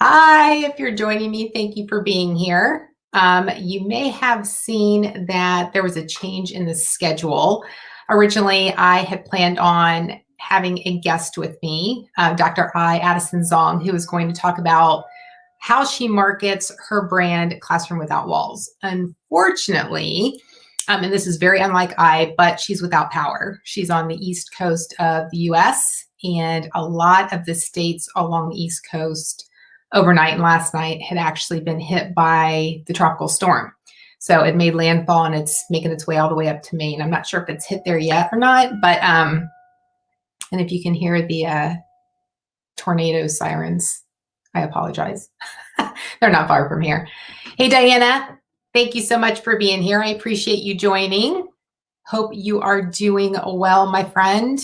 Hi, if you're joining me, thank you for being here. You may have seen that there was a change in the schedule. Originally, I had planned on having a guest with me, Dr. Addison Zong, who was going to talk about how she markets her brand, Classroom Without Walls. Unfortunately, and this is very unlike but she's without power. She's on the East Coast of the US, and a lot of the states along the East Coast overnight and last night had actually been hit by the tropical storm. So it made landfall and it's making its way all the way up to Maine. I'm not sure if it's hit there yet or not, but and if you can hear the tornado sirens, I apologize. They're not far from here. Hey, Diana, thank you so much for being here. I appreciate you joining. Hope you are doing well, my friend.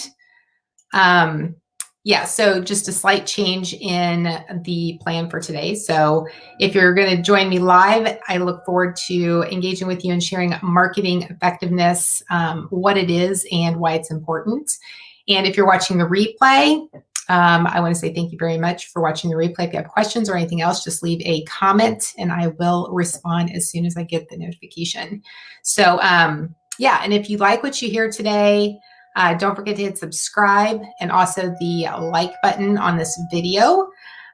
Yeah, so just a slight change in the plan for today. So if you're going to join me live, I look forward to engaging with you and sharing marketing effectiveness, what it is and why it's important. And if you're watching the replay, I want to say thank you very much for watching the replay. If you have questions or anything else, just leave a comment and I will respond as soon as I get the notification. So yeah, and if you like what you hear today, don't forget to hit subscribe and also the like button on this video.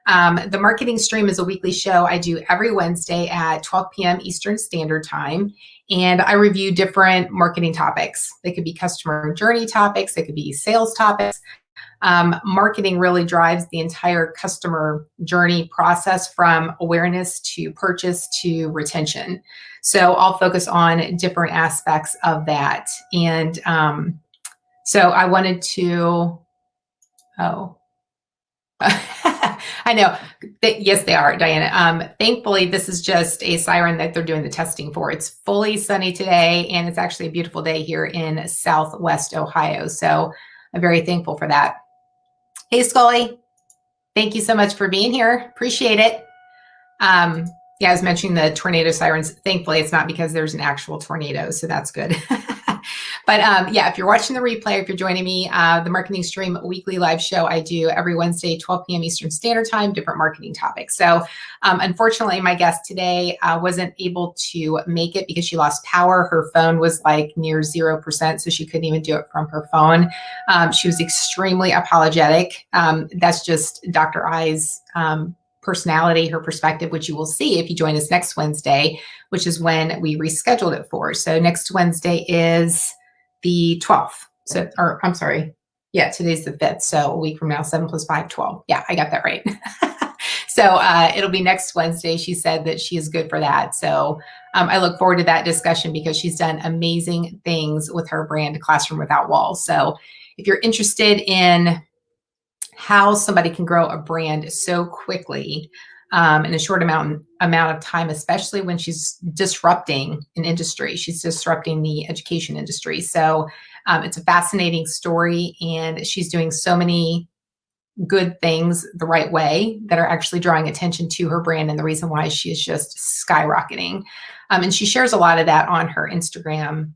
The Marketing Stream is a weekly show I do every Wednesday at 12 p.m. Eastern Standard Time. And I review different marketing topics. They could be customer journey topics. They could be sales topics. Marketing really drives the entire customer journey process from awareness to purchase to retention. So I'll focus on different aspects of that. And so I wanted to, I know, yes, they are, Diana. Thankfully, this is just a siren that they're doing the testing for. It's fully sunny today, and it's actually a beautiful day here in Southwest Ohio. So I'm very thankful for that. Hey, Scully, thank you so much for being here. Appreciate it. Yeah, I was mentioning the tornado sirens. Thankfully, it's not because there's an actual tornado, so that's good. But yeah, if you're watching the replay, if you're joining me, the Marketing Stream weekly live show I do every Wednesday, 12 p.m. Eastern Standard Time, different marketing topics. So unfortunately, my guest today wasn't able to make it because she lost power. Her phone was like near 0%, so she couldn't even do it from her phone. She was extremely apologetic. That's just Dr. I's personality, her perspective, which you will see if you join us next Wednesday, which is when we rescheduled it for. So next Wednesday is the 12th. So, or I'm sorry. Yeah, today's the 5th. So a week from now, 7 + 5, 12. Yeah, I got that right. So it'll be next Wednesday. She said that she is good for that. So I look forward to that discussion because she's done amazing things with her brand, Classroom Without Walls. So if you're interested in how somebody can grow a brand so quickly in a short amount of time, especially when she's disrupting an industry. She's disrupting the education industry. So it's a fascinating story, and she's doing so many good things the right way that are actually drawing attention to her brand and the reason why she is just skyrocketing. And she shares a lot of that on her Instagram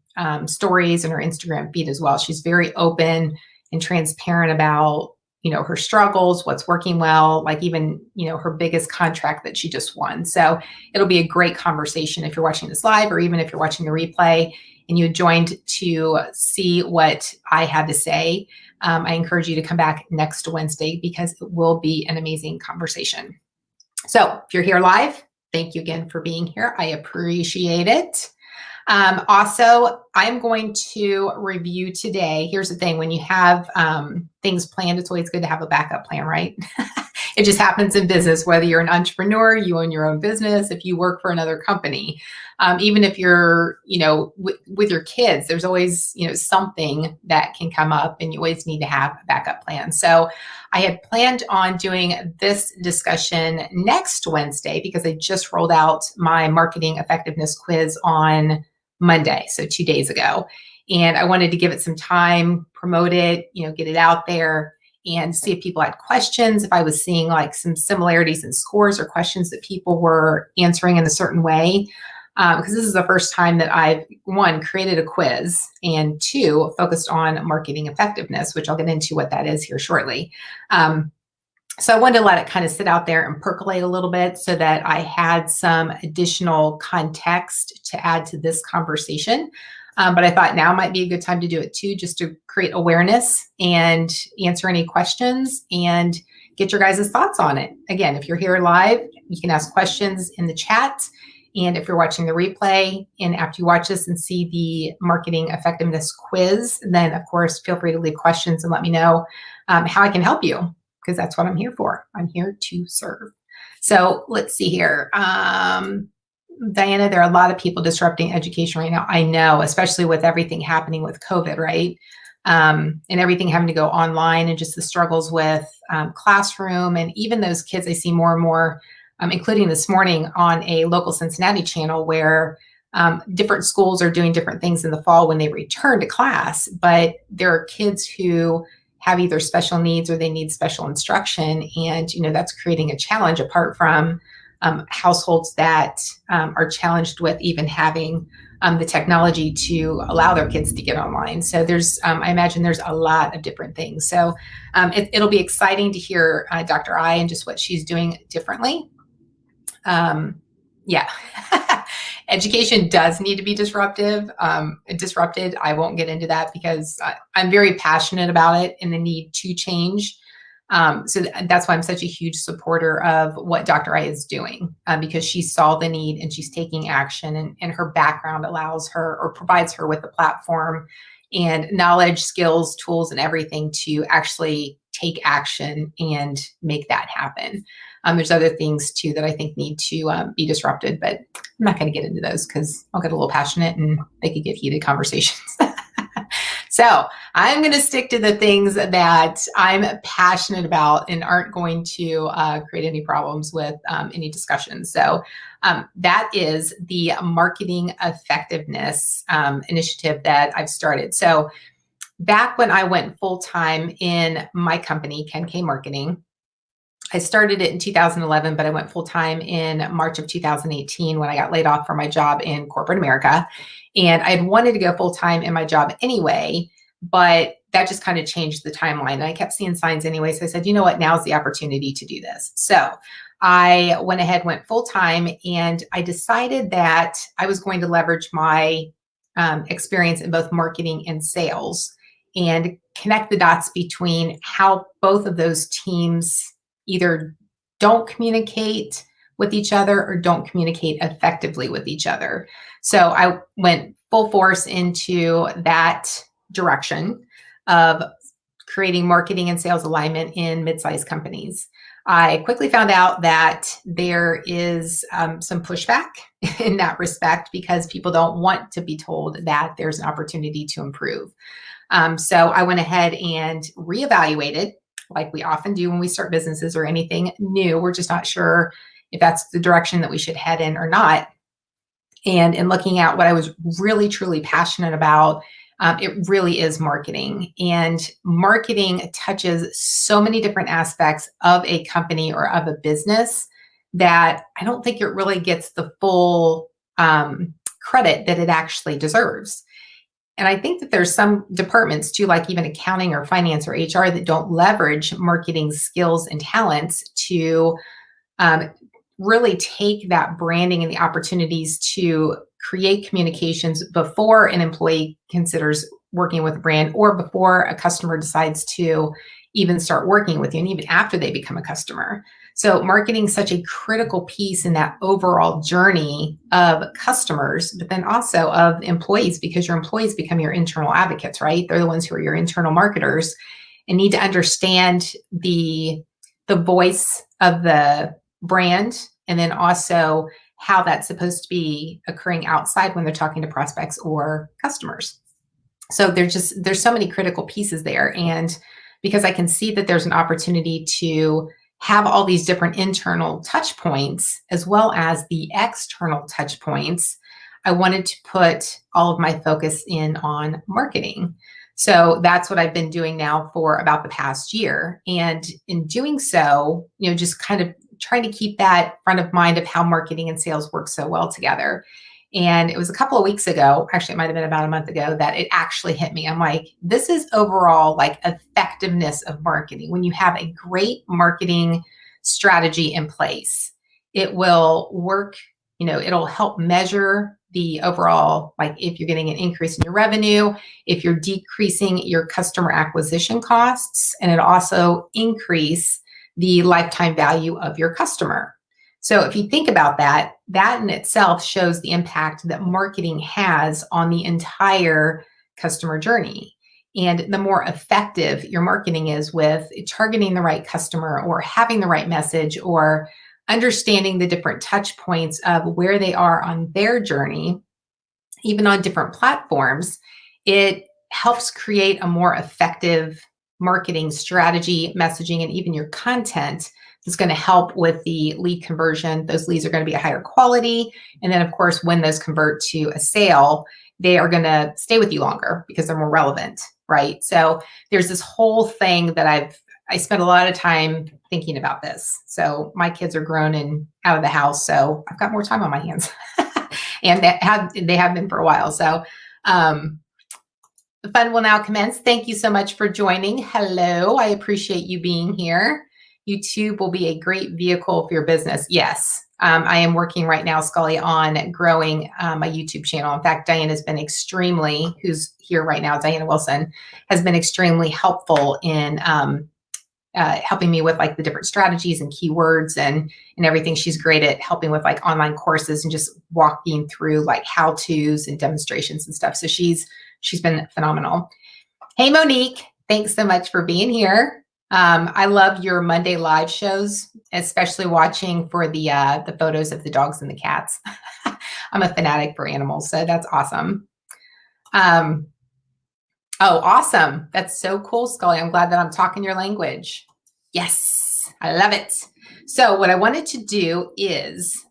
stories and her Instagram feed as well. She's very open and transparent about her struggles, what's working well, like even, her biggest contract that she just won. So it'll be a great conversation if you're watching this live or even if you're watching the replay and you joined to see what I had to say. I encourage you to come back next Wednesday because it will be an amazing conversation. So if you're here live, thank you again for being here. I appreciate it. Also, I'm going to review today. Here's the thing. When you have things planned, it's always good to have a backup plan, right? It just happens in business, whether you're an entrepreneur, you own your own business, if you work for another company, even if you're, with your kids, there's always, something that can come up and you always need to have a backup plan. So I had planned on doing this discussion next Wednesday because I just rolled out my marketing effectiveness quiz on Monday, so 2 days ago. And I wanted to give it some time, promote it, get it out there and see if people had questions, if I was seeing like some similarities in scores or questions that people were answering in a certain way. Because this is the first time that I've, one, created a quiz, and two, focused on marketing effectiveness, which I'll get into what that is here shortly. So I wanted to let it kind of sit out there and percolate a little bit so that I had some additional context to add to this conversation. But I thought now might be a good time to do it too, just to create awareness and answer any questions and get your guys' thoughts on it. Again, if you're here live, you can ask questions in the chat. And if you're watching the replay and after you watch this and see the marketing effectiveness quiz, then of course, feel free to leave questions and let me know how I can help you, because that's what I'm here for. I'm here to serve. So let's see here. Diana, there are a lot of people disrupting education right now. I know, especially with everything happening with COVID, right? And everything having to go online and just the struggles with classroom, and even those kids I see more and more, including this morning on a local Cincinnati channel where different schools are doing different things in the fall when they return to class, but there are kids who have either special needs or they need special instruction. And, that's creating a challenge apart from households that are challenged with even having the technology to allow their kids to get online. So there's, I imagine there's a lot of different things. So it'll be exciting to hear Dr. I and just what she's doing differently. Yeah. Education does need to be disrupted. I won't get into that because I'm very passionate about it and the need to change. So that's why I'm such a huge supporter of what Dr. I is doing, because she saw the need and she's taking action, and her background allows her or provides her with the platform and knowledge, skills, tools, and everything to actually take action and make that happen. There's other things too that I think need to be disrupted, but I'm not going to get into those because I'll get a little passionate and they could get heated conversations. So I'm going to stick to the things that I'm passionate about and aren't going to create any problems with any discussion. So that is the marketing effectiveness initiative that I've started. So back when I went full-time in my company, Ken K Marketing, I started it in 2011, but I went full-time in March of 2018 when I got laid off from my job in corporate America. And I had wanted to go full-time in my job anyway, but that just kind of changed the timeline. And I kept seeing signs anyway. So I said, you know what, now's the opportunity to do this. So I went ahead, went full-time, and I decided that I was going to leverage my experience in both marketing and sales and connect the dots between how both of those teams either don't communicate with each other or don't communicate effectively with each other. So I went full force into that direction of creating marketing and sales alignment in mid-sized companies. I quickly found out that there is some pushback in that respect because people don't want to be told that there's an opportunity to improve. So I went ahead and reevaluated, like we often do when we start businesses or anything new. We're just not sure if that's the direction that we should head in or not. And in looking at what I was really, truly passionate about, it really is marketing. And marketing touches so many different aspects of a company or of a business that I don't think it really gets the full credit that it actually deserves. And I think that there's some departments too, like even accounting or finance or HR, that don't leverage marketing skills and talents to really take that branding and the opportunities to create communications before an employee considers working with a brand or before a customer decides to even start working with you, and even after they become a customer. So marketing is such a critical piece in that overall journey of customers, but then also of employees, because your employees become your internal advocates, right? They're the ones who are your internal marketers and need to understand the voice of the brand, and then also how that's supposed to be occurring outside when they're talking to prospects or customers. So there's so many critical pieces there. And because I can see that there's an opportunity to have all these different internal touch points as well as the external touch points, I wanted to put all of my focus in on marketing. So that's what I've been doing now for about the past year. And in doing so, just kind of trying to keep that front of mind of how marketing and sales work so well together. And it was a couple of weeks ago, actually, it might have been about a month ago, that it actually hit me. I'm like, this is overall like effectiveness of marketing. When you have a great marketing strategy in place, it will work, it'll help measure the overall, like if you're getting an increase in your revenue, if you're decreasing your customer acquisition costs, and it'll also increase the lifetime value of your customer. So if you think about that, that in itself shows the impact that marketing has on the entire customer journey. And the more effective your marketing is with targeting the right customer or having the right message or understanding the different touch points of where they are on their journey, even on different platforms, it helps create a more effective marketing strategy, messaging, and even your content that's going to help with the lead conversion. Those leads are going to be a higher quality. And then, of course, when those convert to a sale, they are going to stay with you longer because they're more relevant, right? So there's this whole thing that I spent a lot of time thinking about this. So my kids are grown and out of the house, so I've got more time on my hands. And they have been for a while. So the fun will now commence. Thank you so much for joining. Hello, I appreciate you being here. YouTube will be a great vehicle for your business. Yes, I am working right now, Scully, on growing my YouTube channel. In fact, Diana's been who's here right now, Diana Wilson, has been extremely helpful in helping me with like the different strategies and keywords and everything. She's great at helping with like online courses and just walking through like how-tos and demonstrations and stuff. So she's been phenomenal. Hey, Monique, thanks so much for being here. I love your Monday live shows, especially watching for the photos of the dogs and the cats. I'm a fanatic for animals, so that's awesome. Oh, awesome. That's so cool, Scully. I'm glad that I'm talking your language. Yes, I love it. So what I wanted to do is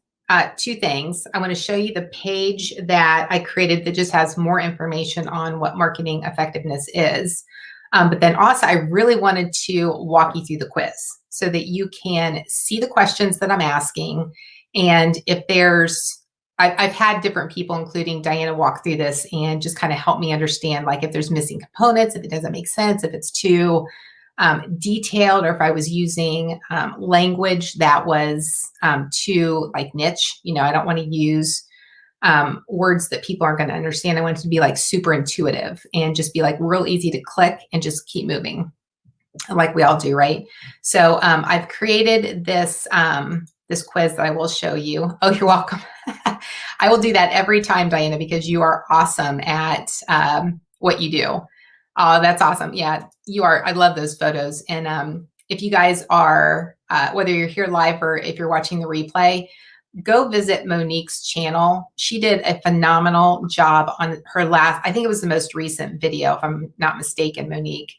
two things. I want to show you the page that I created that just has more information on what marketing effectiveness is. But then also I really wanted to walk you through the quiz so that you can see the questions that I'm asking. And if I've had different people, including Diana, walk through this and just kind of help me understand, like if there's missing components, if it doesn't make sense, if it's too detailed, or if I was using language that was too like niche. I don't want to use words that people aren't going to understand. I want it to be like super intuitive and just be like real easy to click and just keep moving like we all do, right? So I've created this quiz that I will show you. Oh, you're welcome. I will do that every time, Diana, because you are awesome at what you do. Oh, that's awesome. Yeah, you are. I love those photos. And if you guys are, whether you're here live or if you're watching the replay, go visit Monique's channel. She did a phenomenal job on her I think it was the most recent video, if I'm not mistaken, Monique,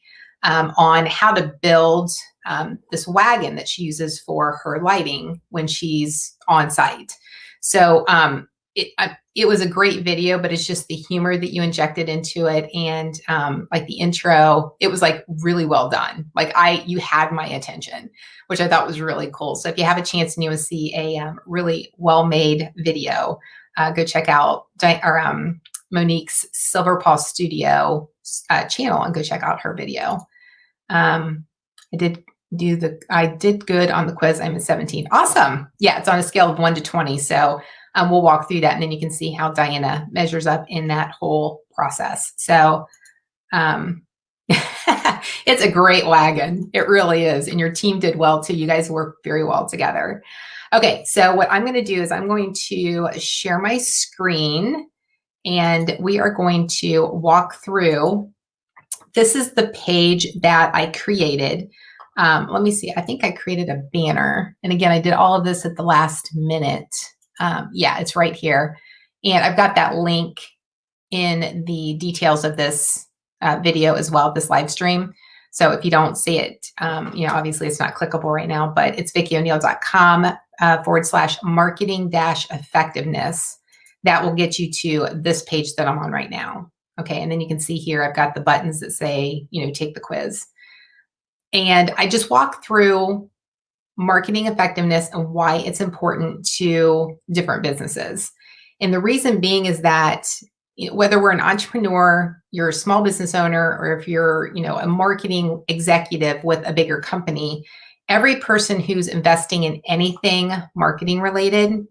on how to build this wagon that she uses for her lighting when she's on site. So it was a great video, but it's just the humor that you injected into it. And like the intro, it was like really well done. Like you had my attention, which I thought was really cool. So if you have a chance and you want to see a really well-made video, go check out Monique's Silver Paw Studio channel and go check out her video. I did good on the quiz. I'm a 17. Awesome. Yeah, it's on a scale of 1 to 20. So we'll walk through that, and then you can see how Diana measures up in that whole process. So it's a great wagon. It really is. And your team did well too. You guys work very well together. Okay, so what I'm going to do is I'm going to share my screen, and we are going to walk through. This is the page that I created. Let me see. I think I created a banner. And again, I did all of this at the last minute. Yeah, it's right here. And I've got that link in the details of this video as well, this live stream. So if you don't see it, obviously it's not clickable right now, but it's VickiO'Neil.com/marketing-effectiveness. That will get you to this page that I'm on right now. Okay, and then you can see here, I've got the buttons that say, take the quiz. And I just walk through marketing effectiveness and why it's important to different businesses. And the reason being is that whether we're an entrepreneur, you're a small business owner, or if you're, a marketing executive with a bigger company, every person who's investing in anything marketing related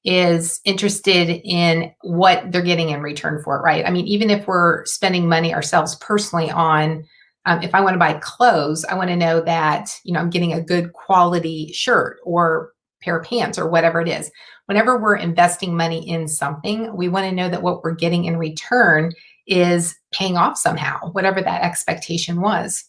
is interested in what they're getting in return for it, right? I mean, even if we're spending money ourselves personally on, if I want to buy clothes, I want to know that, I'm getting a good quality shirt or pair of pants or whatever it is. Whenever we're investing money in something, we want to know that what we're getting in return is paying off somehow, whatever that expectation was.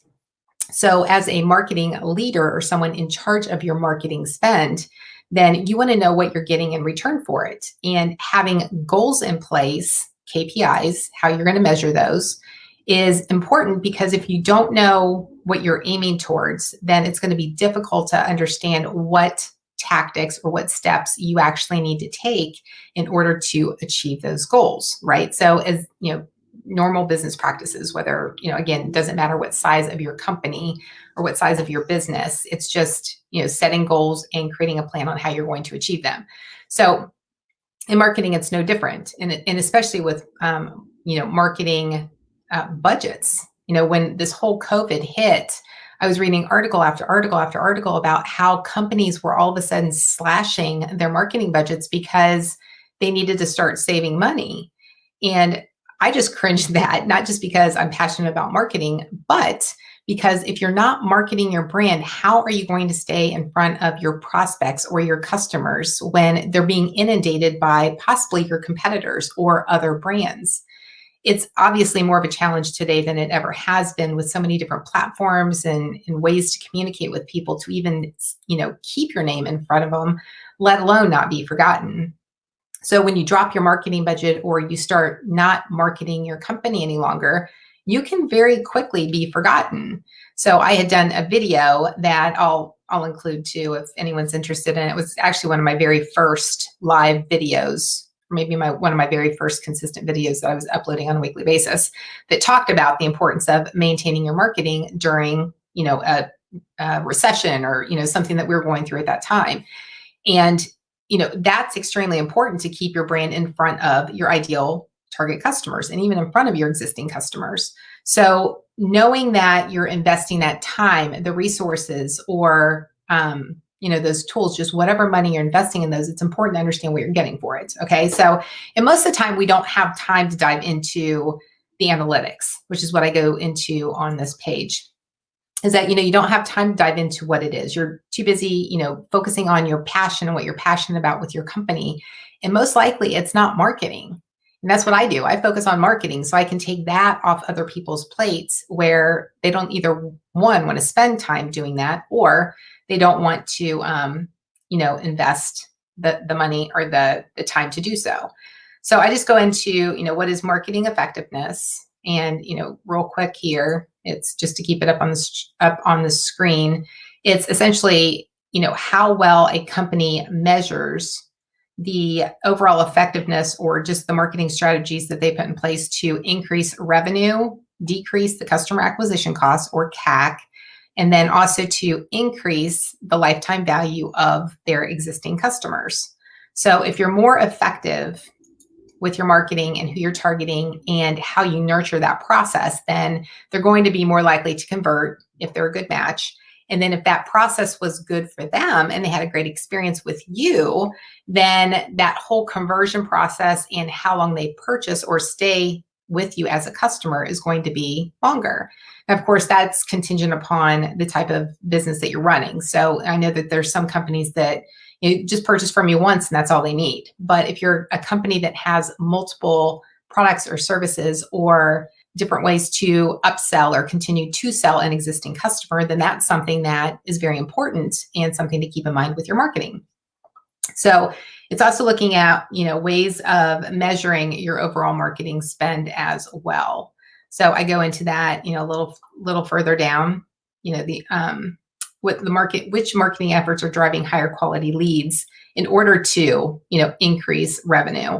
So as a marketing leader or someone in charge of your marketing spend, then you want to know what you're getting in return for it. And having goals in place, KPIs, how you're going to measure those, is important, because if you don't know what you're aiming towards, then it's going to be difficult to understand what tactics or what steps you actually need to take in order to achieve those goals, right? So as normal business practices, whether, again, it doesn't matter what size of your company or what size of your business, it's just, setting goals and creating a plan on how you're going to achieve them. So in marketing, it's no different. And especially with, marketing budgets, when this whole COVID hit, I was reading article after article after article about how companies were all of a sudden slashing their marketing budgets because they needed to start saving money. And I just cringed that, not just because I'm passionate about marketing, but because if you're not marketing your brand, how are you going to stay in front of your prospects or your customers when they're being inundated by possibly your competitors or other brands? It's obviously more of a challenge today than it ever has been, with so many different platforms and ways to communicate with people to even, keep your name in front of them, let alone not be forgotten. So when you drop your marketing budget or you start not marketing your company any longer, you can very quickly be forgotten. So I had done a video that I'll include too, if anyone's interested in it. It was actually one of my very first live videos, maybe one of my very first consistent videos that I was uploading on a weekly basis, that talked about the importance of maintaining your marketing during, a recession or, something that we were going through at that time. And, that's extremely important to keep your brand in front of your ideal target customers and even in front of your existing customers. So knowing that you're investing that time, the resources, or, those tools, just whatever money you're investing in those, it's important to understand what you're getting for it. Okay. So, and most of the time we don't have time to dive into the analytics, which is what I go into on this page. Is that, you don't have time to dive into what it is. You're too busy, focusing on your passion and what you're passionate about with your company. And most likely it's not marketing. And that's what I do. I focus on marketing so I can take that off other people's plates, where they don't either, one, want to spend time doing that, or they don't want to, invest the money or the time to do so. So I just go into, what is marketing effectiveness? And, real quick here, it's just to keep it up on the screen. It's essentially, how well a company measures the overall effectiveness or just the marketing strategies that they put in place to increase revenue, decrease the customer acquisition costs or CAC, and then also to increase the lifetime value of their existing customers. So if you're more effective with your marketing and who you're targeting and how you nurture that process, then they're going to be more likely to convert if they're a good match. And then if that process was good for them and they had a great experience with you, then that whole conversion process and how long they purchase or stay with you as a customer is going to be longer. And of course, that's contingent upon the type of business that you're running. So I know that there's some companies that just purchase from you once and that's all they need. But if you're a company that has multiple products or services or different ways to upsell or continue to sell an existing customer, then that's something that is very important and something to keep in mind with your marketing. So it's also looking at, ways of measuring your overall marketing spend as well. So I go into that, a little further down, which marketing efforts are driving higher quality leads in order to, increase revenue.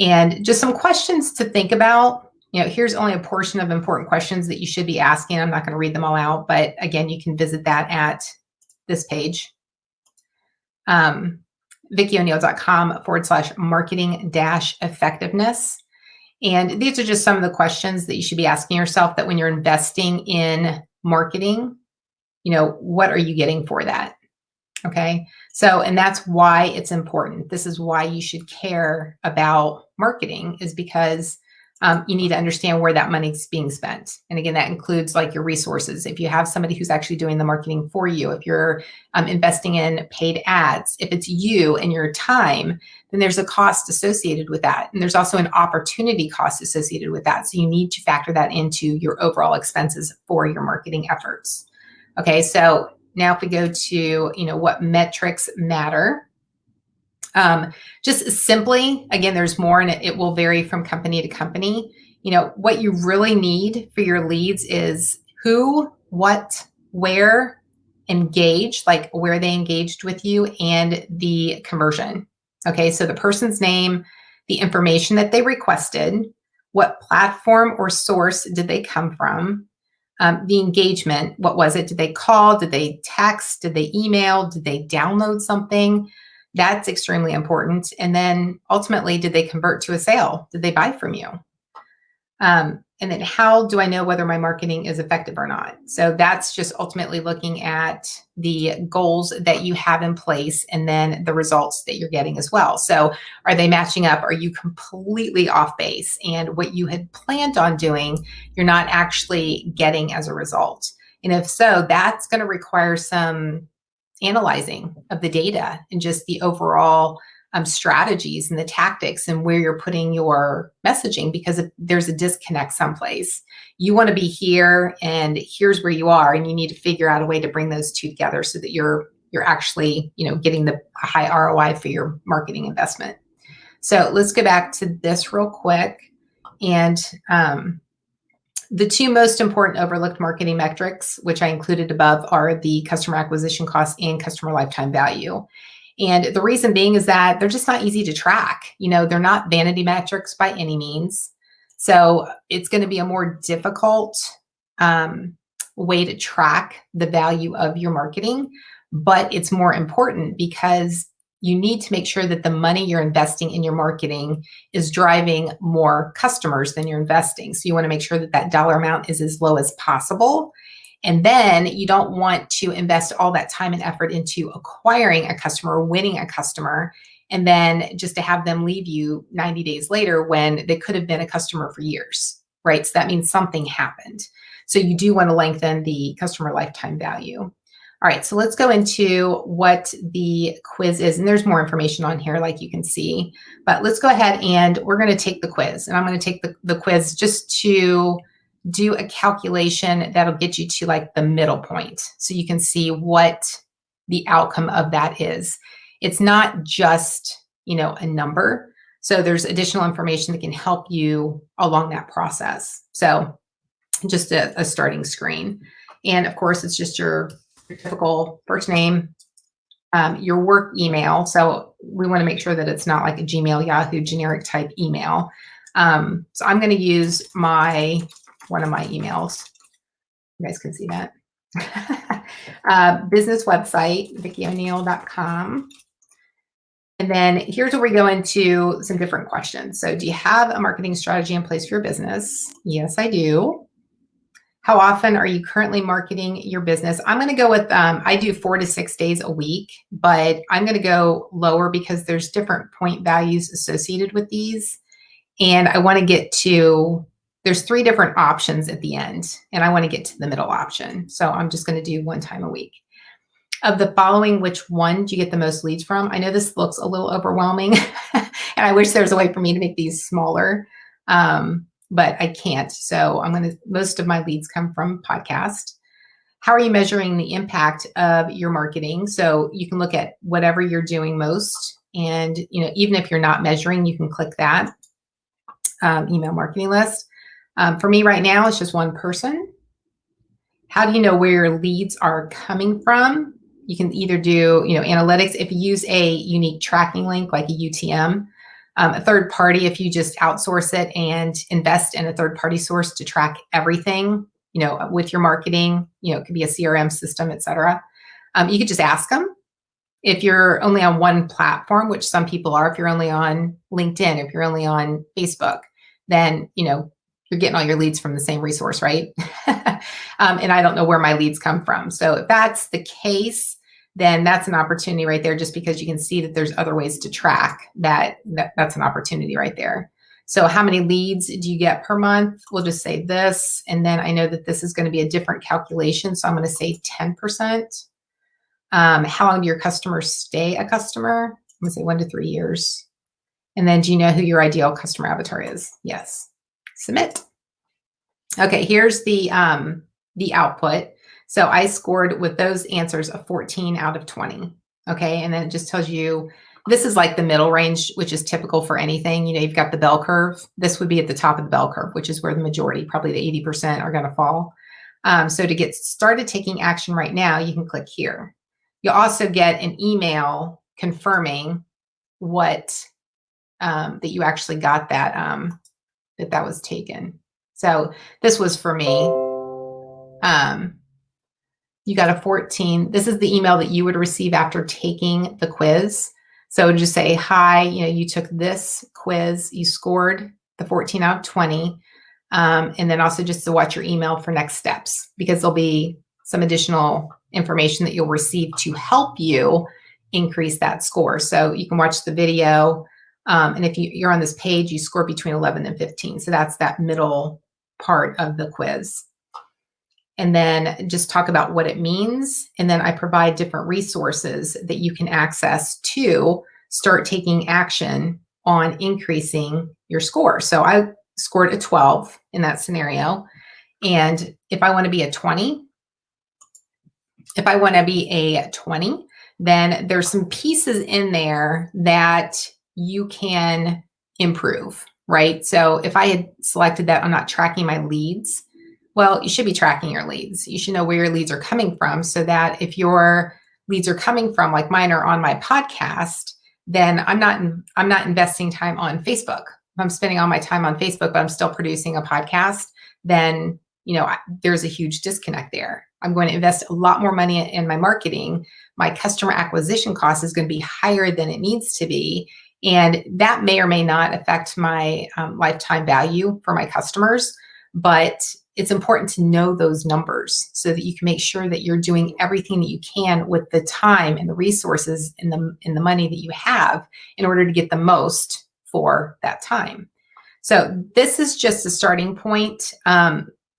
And just some questions to think about. Here's only a portion of important questions that you should be asking. I'm not going to read them all out, but again, you can visit that at this page. VickiO'Neill.com/marketing-effectiveness. And these are just some of the questions that you should be asking yourself that when you're investing in marketing, what are you getting for that? Okay. So, and that's why it's important. This is why you should care about marketing, is because you need to understand where that money's being spent. And again, that includes like your resources. If you have somebody who's actually doing the marketing for you, if you're investing in paid ads, if it's you and your time, then there's a cost associated with that. And there's also an opportunity cost associated with that. So you need to factor that into your overall expenses for your marketing efforts. Okay, so now if we go to, what metrics matter. Just simply, again, there's more, and it will vary from company to company. What you really need for your leads is who, what, where, engage, like where they engaged with you, and the conversion. Okay, so the person's name, the information that they requested, what platform or source did they come from, the engagement, what was it? Did they call? Did they text? Did they email? Did they download something? That's extremely important. And then ultimately, did they convert to a sale? Did they buy from you? And then how do I know whether my marketing is effective or not? So that's just ultimately looking at the goals that you have in place and then the results that you're getting as well. So are they matching up? Are you completely off base? And what you had planned on doing, you're not actually getting as a result. And if so, that's going to require some analyzing of the data and just the overall strategies and the tactics and where you're putting your messaging, because if there's a disconnect someplace, you want to be here and here's where you are, and you need to figure out a way to bring those two together so that you're actually getting the high ROI for your marketing investment. So let's go back to this real quick. And the two most important overlooked marketing metrics, which I included above, are the customer acquisition cost and customer lifetime value. And the reason being is that they're just not easy to track. They're not vanity metrics by any means. So it's going to be a more difficult way to track the value of your marketing, but it's more important because you need to make sure that the money you're investing in your marketing is driving more customers than you're investing. So you want to make sure that that dollar amount is as low as possible. And then you don't want to invest all that time and effort into acquiring a customer, winning a customer, and then just to have them leave you 90 days later when they could have been a customer for years, right? So that means something happened. So you do want to lengthen the customer lifetime value. All right, so let's go into what the quiz is. And there's more information on here, like you can see. But let's go ahead and we're going to take the quiz. And I'm going to take the quiz just to do a calculation that'll get you to like the middle point, so you can see what the outcome of that is. It's not just, a number. So there's additional information that can help you along that process. So just a starting screen. And of course, it's just your typical first name, your work email. So we want to make sure that it's not like a Gmail, Yahoo generic type email. So I'm going to use one of my emails. You guys can see that. Business website, VickiO'Neill.com. And then here's where we go into some different questions. So do you have a marketing strategy in place for your business? Yes, I do. How often are you currently marketing your business? I'm going to go with, I do 4 to 6 days a week, but I'm going to go lower because there's different point values associated with these. And I want to get to, there's 3 different options at the end, and I want to get to the middle option. So I'm just going to do 1 time a week. Of the following, which one do you get the most leads from? I know this looks a little overwhelming, and I wish there was a way for me to make these smaller, but I can't. So most of my leads come from podcast. How are you measuring the impact of your marketing? So you can look at whatever you're doing most, and even if you're not measuring, you can click that email marketing list. For me right now, it's just 1 person. How do you know where your leads are coming from? You can either do, analytics if you use a unique tracking link like a UTM, a third party if you just outsource it and invest in a third party source to track everything, with your marketing. It could be a CRM system, et cetera. You could just ask them. If you're only on one platform, which some people are, if you're only on LinkedIn, if you're only on Facebook, then, you're getting all your leads from the same resource, right? And I don't know where my leads come from. So if that's the case, then that's an opportunity right there, just because you can see that there's other ways to track that's an opportunity right there. So how many leads do you get per month? We'll just say this. And then I know that this is going to be a different calculation. So I'm going to say 10%. How long do your customers stay a customer? I'm going to say 1 to 3 years. And then do you know who your ideal customer avatar is? Yes. Submit. Okay, here's the output. So I scored with those answers a 14 out of 20. Okay, and then it just tells you, this is like the middle range, which is typical for anything. You've got the bell curve. This would be at the top of the bell curve, which is where the majority, probably the 80%, are going to fall. So to get started taking action right now, you can click here. You'll also get an email confirming what that you actually got that was taken. So this was for me. You got a 14. This is the email that you would receive after taking the quiz. So just say, hi, you took this quiz, you scored the 14 out of 20. And then also just to watch your email for next steps, because there'll be some additional information that you'll receive to help you increase that score. So you can watch the video. And if you're on this page, you score between 11 and 15. So that's that middle part of the quiz. And then just talk about what it means. And then I provide different resources that you can access to start taking action on increasing your score. So I scored a 12 in that scenario. And if I want to be a 20, then there's some pieces in there that you can improve, right? So if I had selected that I'm not tracking my leads, well, you should be tracking your leads. You should know where your leads are coming from, so that if your leads are coming from, like mine are on my podcast, then I'm not investing time on Facebook. If I'm spending all my time on Facebook, but I'm still producing a podcast, then there's a huge disconnect there. I'm going to invest a lot more money in my marketing. My customer acquisition cost is going to be higher than it needs to be. And that may or may not affect my lifetime value for my customers. But it's important to know those numbers so that you can make sure that you're doing everything that you can with the time and the resources and the money that you have in order to get the most for that time. So this is just a starting point.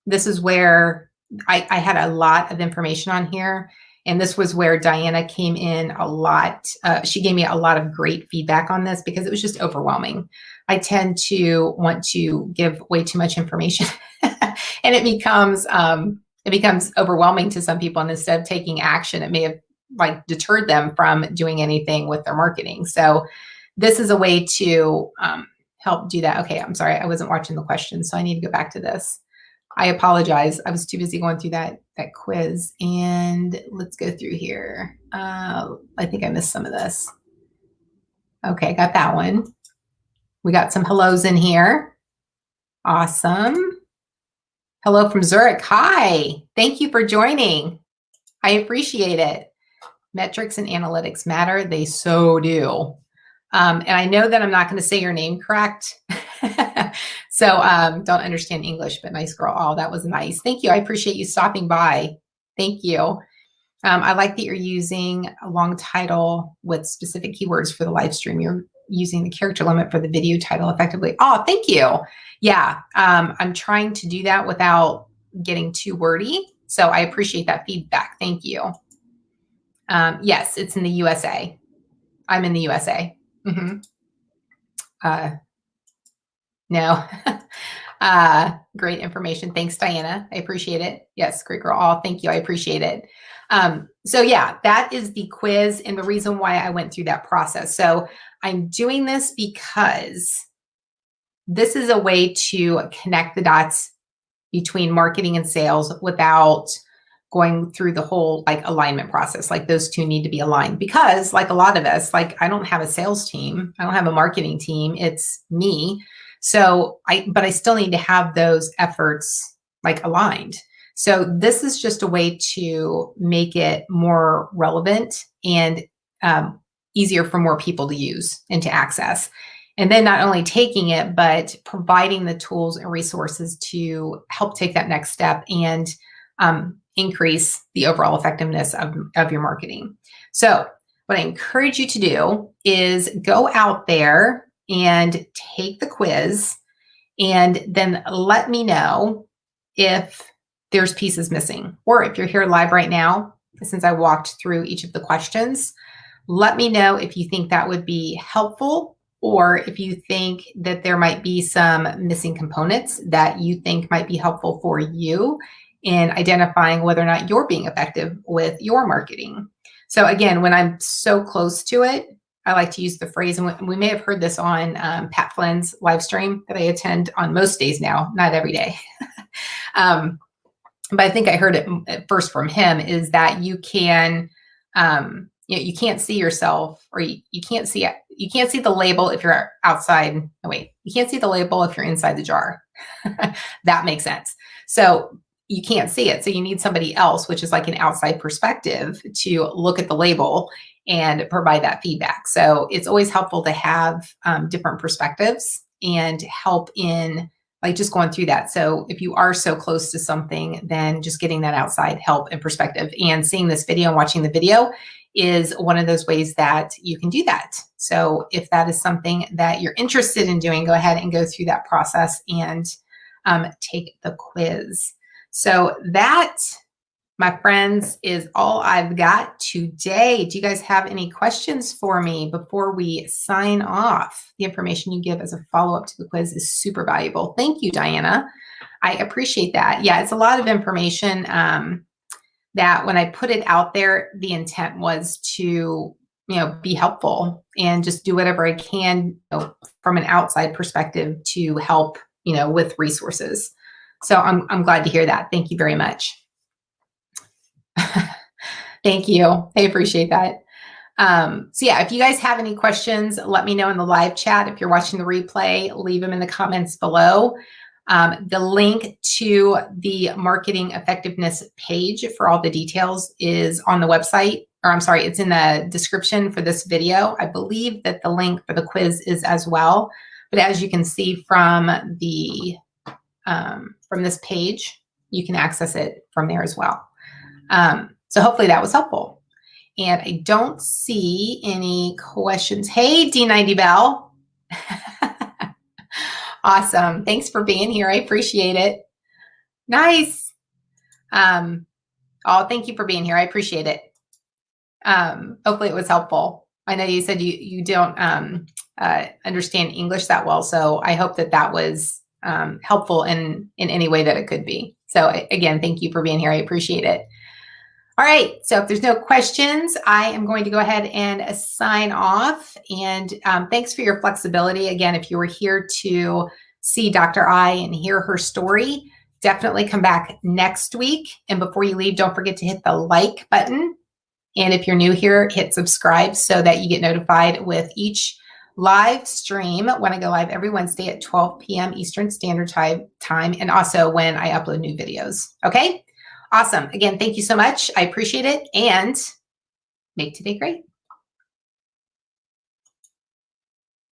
This is where I had a lot of information on here. And this was where Diana came in a lot. She gave me a lot of great feedback on this because it was just overwhelming. I tend to want to give way too much information and it becomes overwhelming to some people. And instead of taking action, it may have deterred them from doing anything with their marketing. So this is a way to help do that. Okay, I'm sorry, I wasn't watching the questions, so I need to go back to this. I apologize. I was too busy going through that quiz. And let's go through here. I think I missed some of this. Okay, got that one. We got some hellos in here. Awesome. Hello from Zurich. Hi. Thank you for joining. I appreciate it. Metrics and analytics matter. They so do. And I know that I'm not going to say your name correct. So don't understand English, but nice girl. Oh, that was nice. Thank you. I appreciate you stopping by. Thank you. I like that you're using a long title with specific keywords for the live stream. You're using the character limit for the video title effectively. Oh, thank you. Yeah, I'm trying to do that without getting too wordy. So I appreciate that feedback. Thank you. Yes, it's in the USA. I'm in the USA. Mm-hmm. No. Great information. Thanks, Diana. I appreciate it. Yes, great girl. Oh, thank you. I appreciate it. So yeah, that is the quiz and the reason why I went through that process. So I'm doing this because this is a way to connect the dots between marketing and sales without going through the whole alignment process. Those two need to be aligned because a lot of us, I don't have a sales team. I don't have a marketing team. It's me. So but I still need to have those efforts aligned. So this is just a way to make it more relevant and easier for more people to use and to access. And then not only taking it, but providing the tools and resources to help take that next step and increase the overall effectiveness of your marketing. So what I encourage you to do is go out there and take the quiz, and then let me know if there's pieces missing, or if you're here live right now, since I walked through each of the questions, let me know if you think that would be helpful, or if you think that there might be some missing components that you think might be helpful for you in identifying whether or not you're being effective with your marketing. So again, when I'm so close to it, I like to use the phrase, and we may have heard this on Pat Flynn's live stream that I attend on most days now, not every day. But I think I heard it first from him, is that you can, you can't see yourself, or you can't see it. You can't see the label if you're outside. Oh, wait, you can't see the label if you're inside the jar. That makes sense. So you can't see it. So you need somebody else, which is like an outside perspective, to look at the label and provide that feedback. So it's always helpful to have different perspectives and help in like just going through that. So if you are so close to something, then just getting that outside help and perspective, and seeing this video and watching the video is one of those ways that you can do that. So if that is something that you're interested in doing, go ahead and go through that process and take the quiz. So that, my friends, is all I've got today. Do you guys have any questions for me before we sign off? The information you give as a follow-up to the quiz is super valuable. Thank you, Diana. I appreciate that. Yeah, it's a lot of information that when I put it out there, the intent was to, be helpful and just do whatever I can from an outside perspective to help, with resources. So I'm glad to hear that. Thank you very much. Thank you. I appreciate that. So yeah, if you guys have any questions, let me know in the live chat. If you're watching the replay, leave them in the comments below. The link to the marketing effectiveness page for all the details is on the website, or I'm sorry, it's in the description for this video. I believe that the link for the quiz is as well. But as you can see from the from this page, you can access it from there as well. So hopefully that was helpful. And I don't see any questions. Hey, D90 Bell. Awesome. Thanks for being here. I appreciate it. Nice. Oh, thank you for being here. I appreciate it. Hopefully it was helpful. I know you said you don't understand English that well, so I hope that that was helpful in any way that it could be. So again, thank you for being here. I appreciate it. All right, so if there's no questions, I am going to go ahead and sign off. And thanks for your flexibility. Again, if you were here to see Dr. I and hear her story, definitely come back next week. And before you leave, don't forget to hit the like button. And if you're new here, hit subscribe so that you get notified with each live stream when I go live every Wednesday at 12 p.m. Eastern Standard Time, and also when I upload new videos. Okay? Awesome. Again, thank you so much. I appreciate it, and make today great.